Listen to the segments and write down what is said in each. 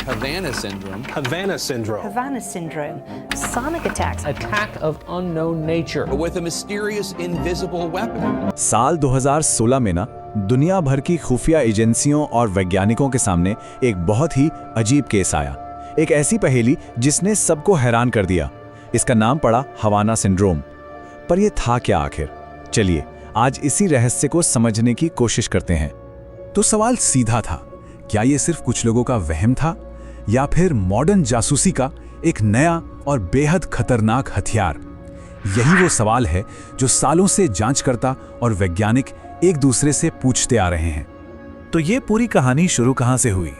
Havana syndrome. Havana syndrome. Havana syndrome. Sonic attacks. Attack of unknown nature. With a mysterious invisible weapon. साल 2016 में ना दुनिया भर की खुफिया एजेंसियों और वैज्ञानिकों के सामने एक बहुत ही अजीब केस आया। एक ऐसी पहेली जिसने सबको हैरान कर दिया। इसका नाम पड़ा हवाना सिंड्रोम। पर यह था क्या आखिर? चलिए आज इसी रहस्य को समझने की कोशिश करते हैं। तो सवाल सीधा था, क्या ये सिर्फ कुछ लोगों का वहम था या फिर मॉडर्न जासूसी का एक नया और बेहद खतरनाक हथियार? यही वो सवाल है जो सालों से जांचकर्ता और वैज्ञानिक एक दूसरे से पूछते आ रहे हैं। तो ये पूरी कहानी शुरू कहां से हुई?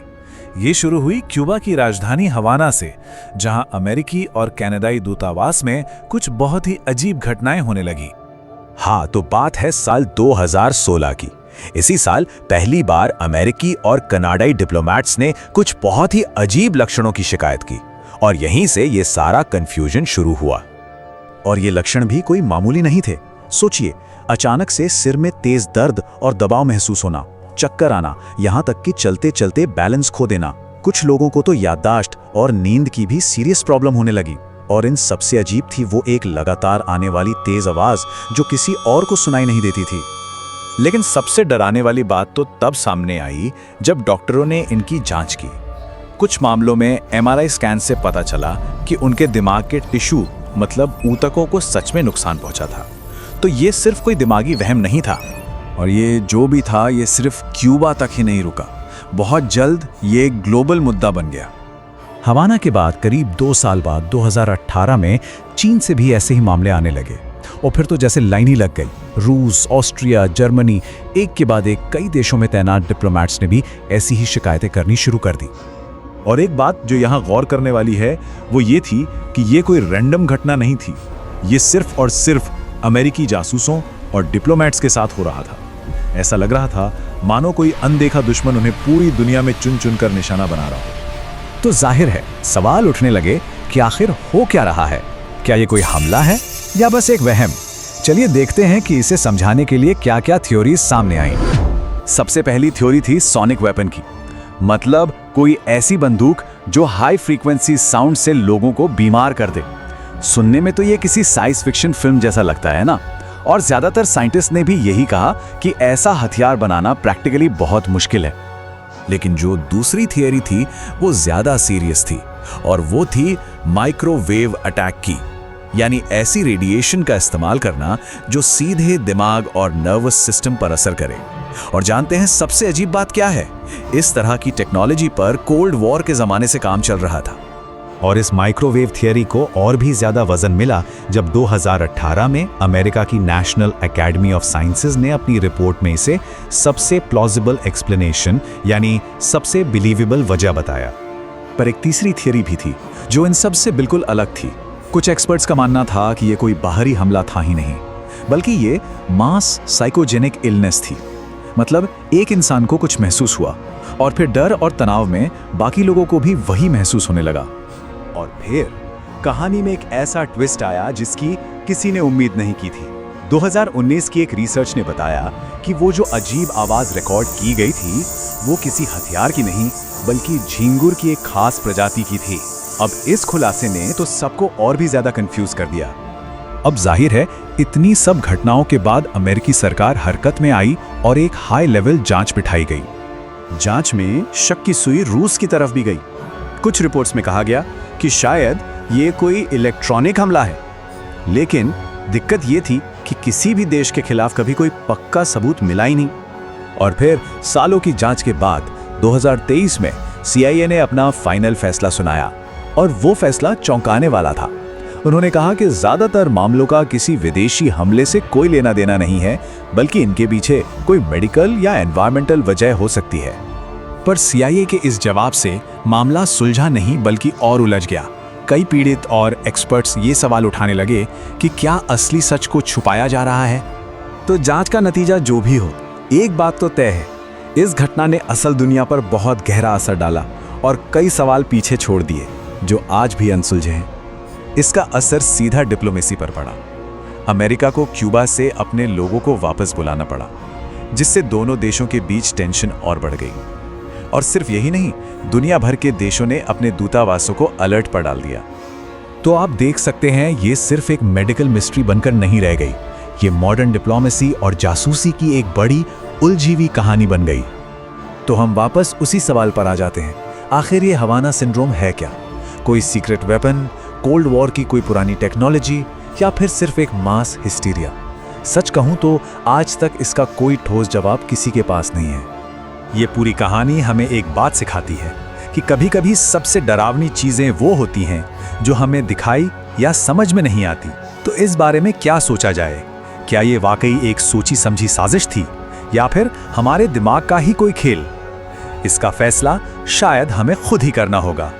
ये शुरू हुई क्यूबा की राजधानी हवाना से, जहां अमेरिकी और कनाडाई दूतावास में कुछ बहुत ही अजीब घटनाएं होने लगी। हाँ, तो बात है साल 2016 की। इसी साल पहली बार अमेरिकी और कनाडाई डिप्लोमैट्स ने कुछ बहुत ही अजीब लक्षणों की शिकायत की और यहीं से ये सारा कंफ्यूजन शुरू हुआ। और ये लक्षण भी कोई मामूली नहीं थे। सोचिए, अचानक से सिर में तेज दर्द और दबाव महसूस होना, चक्कर आना, यहाँ तक कि चलते चलते बैलेंस खो देना। कुछ लोगों को तो याददाश्त और नींद की भी सीरियस प्रॉब्लम होने लगी। और इन सबसे अजीब थी वो एक लगातार आने वाली तेज आवाज जो किसी और को सुनाई नहीं देती थी। लेकिन सबसे डराने वाली बात तो तब सामने आई जब डॉक्टरों ने इनकी जांच की। कुछ मामलों में एमआरआई स्कैन से पता चला कि उनके दिमाग के टिश्यू मतलब ऊतकों को सच में नुकसान पहुंचा था। तो ये सिर्फ कोई दिमागी वहम नहीं था। और ये जो भी था, ये सिर्फ क्यूबा तक ही नहीं रुका। बहुत जल्द ये एक ग्लोबल मुद्दा बन गया। हवाना के बाद करीब 2 साल बाद 2018 में चीन से भी ऐसे ही मामले आने लगे और फिर तो जैसे लाइन ही लग गई। रूस, ऑस्ट्रिया, जर्मनी, एक के बाद एक कई देशों में तैनात डिप्लोमैट्स ने भी ऐसी ही शिकायतें करनी शुरू कर दी। और एक बात जो यहाँ गौर करने वाली है वो ये थी कि ये कोई रैंडम घटना नहीं थी। ये सिर्फ और सिर्फ अमेरिकी जासूसों और डिप्लोमैट्स के साथ हो रहा था। ऐसा लग रहा था मानो कोई अनदेखा दुश्मन उन्हें पूरी दुनिया में चुन चुन कर निशाना बना रहा हो। तो जाहिर है सवाल उठने लगे कि आखिर हो क्या रहा है? क्या ये कोई हमला है या बस एक वहम? चलिए देखते हैं कि इसे समझाने के लिए क्या क्या थ्योरीज सामने आई। सबसे पहली थ्योरी थी सोनिक वेपन की, मतलब कोई ऐसी बंदूक जो हाई फ्रीक्वेंसी साउंड से लोगों को बीमार कर दे। सुनने में तो ये किसी साइंस फिक्शन फिल्म जैसा लगता है ना। और ज्यादातर साइंटिस्ट ने भी यही कहा कि ऐसा हथियार बनाना प्रैक्टिकली बहुत मुश्किल है। लेकिन जो दूसरी थियरी थी वो ज्यादा सीरियस थी और वो थी माइक्रोवेव अटैक की, यानी ऐसी रेडिएशन का इस्तेमाल करना जो सीधे दिमाग और नर्वस सिस्टम पर असर करे। और जानते हैं सबसे अजीब बात क्या है? इस तरह की टेक्नोलॉजी पर कोल्ड वॉर के जमाने से काम चल रहा था। और इस माइक्रोवेव थियरी को और भी ज्यादा वजन मिला जब 2018 में अमेरिका की नेशनल एकेडमी ऑफ साइंसेज ने अपनी रिपोर्ट में इसे सबसे प्लॉजिबल एक्सप्लेनेशन यानी सबसे बिलीवेबल वजह बताया। पर एक तीसरी थियरी भी थी जो इन सब से बिल्कुल अलग थी। कुछ एक्सपर्ट्स का मानना था कि ये कोई बाहरी हमला था ही नहीं, बल्कि ये मास साइकोजेनिक इलनेस थी। मतलब एक इंसान को कुछ महसूस हुआ और फिर डर और तनाव में बाकी लोगों को भी वही महसूस होने लगा। और फिर कहानी में एक ऐसा ट्विस्ट आया जिसकी किसी ने उम्मीद नहीं की थी। 2019 की एक रिसर्च ने बताया कि वो जो अजीब आवाज रिकॉर्ड की गई थी वो किसी हथियार की नहीं बल्कि झींगुर की एक खास प्रजाति की थी। अब इस खुलासे ने तो सबको और भी ज्यादा कंफ्यूज कर दिया। अब जाहिर है इतनी सब घटनाओं के बाद अमेरिकी सरकार हरकत में आई और एक हाई लेवल जांच बिठाई गई। जांच में शक की सुई रूस की तरफ भी गई। कुछ रिपोर्ट्स में कहा गया कि शायद ये कोई इलेक्ट्रॉनिक हमला है, लेकिन दिक्कत ये थी कि किसी भी देश के खिलाफ कभी कोई पक्का सबूत मिला ही नहीं। और फिर सालों की जांच के बाद 2023 में CIA ने अपना फाइनल फैसला सुनाया और वो फैसला चौंकाने वाला था। उन्होंने कहा कि ज्यादातर मामलों का किसी विदेशी हमले से कोई लेना देना नहीं है, बल्कि इनके पीछे कोई मेडिकल या एनवायरमेंटल वजह हो सकती है। पर CIA के इस जवाब से मामला सुलझा नहीं बल्कि और उलझ गया। कई पीड़ित और एक्सपर्ट्स ये सवाल उठाने लगे कि क्या असली सच को छुपाया जा रहा है। तो जांच का नतीजा जो भी हो, एक बात तो तय है, इस घटना ने असल दुनिया पर बहुत गहरा असर डाला और कई सवाल पीछे छोड़ दिए जो आज भी अनसुलझे हैं। इसका असर सीधा डिप्लोमेसी पर पड़ा। अमेरिका को क्यूबा से अपने लोगों को वापस बुलाना पड़ा, जिससे दोनों देशों के बीच टेंशन और बढ़ गई। और सिर्फ यही नहीं, दुनिया भर के देशों ने अपने दूतावासों को अलर्ट पर डाल दिया। तो आप देख सकते हैं, ये सिर्फ एक मेडिकल मिस्ट्री बनकर नहीं रह गई, ये मॉडर्न डिप्लोमेसी और जासूसी की एक बड़ी उलझी हुई कहानी बन गई। तो हम वापस उसी सवाल पर आ जाते हैं, आखिर ये हवाना सिंड्रोम है क्या? कोई सीक्रेट वेपन, कोल्ड वॉर की कोई पुरानी टेक्नोलॉजी, या फिर सिर्फ एक मास हिस्टीरिया? सच कहूं तो आज तक इसका कोई ठोस जवाब किसी के पास नहीं है। ये पूरी कहानी हमें एक बात सिखाती है कि कभी-कभी सबसे डरावनी चीजें वो होती हैं जो हमें दिखाई या समझ में नहीं आती। तो इस बारे में क्या सोचा जाए? क्या ये वाकई एक सोची समझी साजिश थी या फिर हमारे दिमाग का ही कोई खेल? इसका फैसला शायद हमें खुद ही करना होगा।